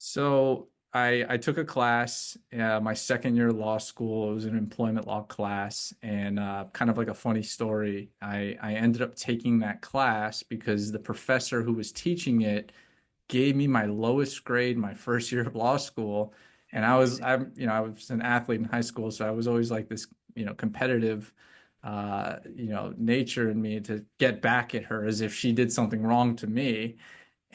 So I took a class, my second year of law school. It was an employment law class, and kind of like a funny story. I ended up taking that class because the professor who was teaching it gave me my lowest grade my first year of law school, and I was an athlete in high school, so I was always like this, competitive, nature in me to get back at her as if she did something wrong to me.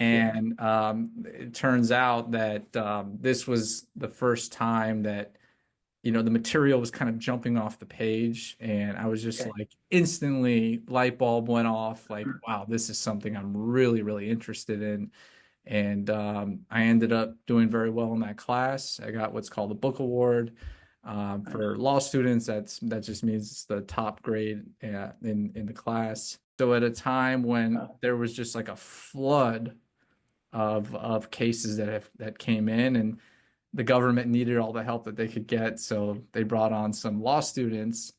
Yeah. And it turns out that this was the first time that, the material was kind of jumping off the page. And I was just Okay. like, instantly, light bulb went off like, wow, this is something I'm really, really interested in. And I ended up doing very well in that class. I got what's called a book award. Nice. For law students, that just means it's the top grade in the class. So at a time when Wow. there was just like a flood of cases that came in, and the government needed all the help that they could get, so they brought on some law students.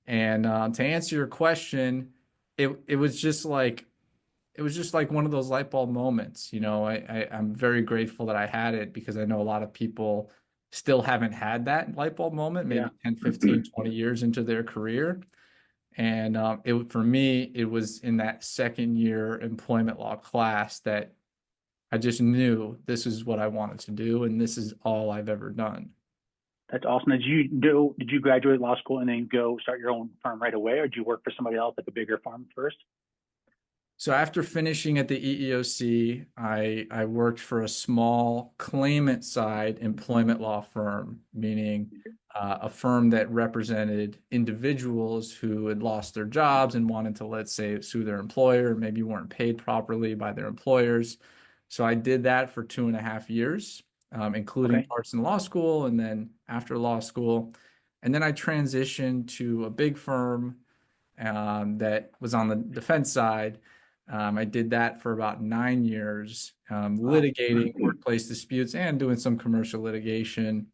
And to answer your question, it was just like one of those light bulb moments. I'm very grateful that I had it because I know a lot of people still haven't had that light bulb moment, Yeah. maybe 10, 15, 20 years into their career. And for me, it was in that second year employment law class that I just knew this is what I wanted to do, and this is all I've ever done. That's awesome. Did you graduate law school and then go start your own firm right away, or did you work for somebody else at a bigger firm first? So after finishing at the EEOC, I worked for a small claimant side employment law firm, meaning a firm that represented individuals who had lost their jobs and wanted to, let's say, sue their employer, maybe weren't paid properly by their employers. So I did that for 2.5 years, including Okay. parts in law school and then after law school. And then I transitioned to a big firm that was on the defense side. I did that for about 9 years, Wow. litigating workplace disputes and doing some commercial litigation.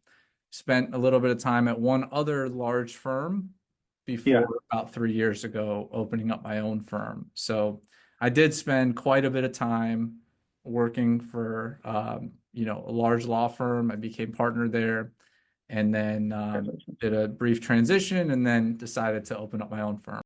Spent a little bit of time at one other large firm before Yeah. about 3 years ago opening up my own firm. So I did spend quite a bit of time working for a large law firm. I became partner there, and then Congratulations. did a brief transition, and then decided to open up my own firm.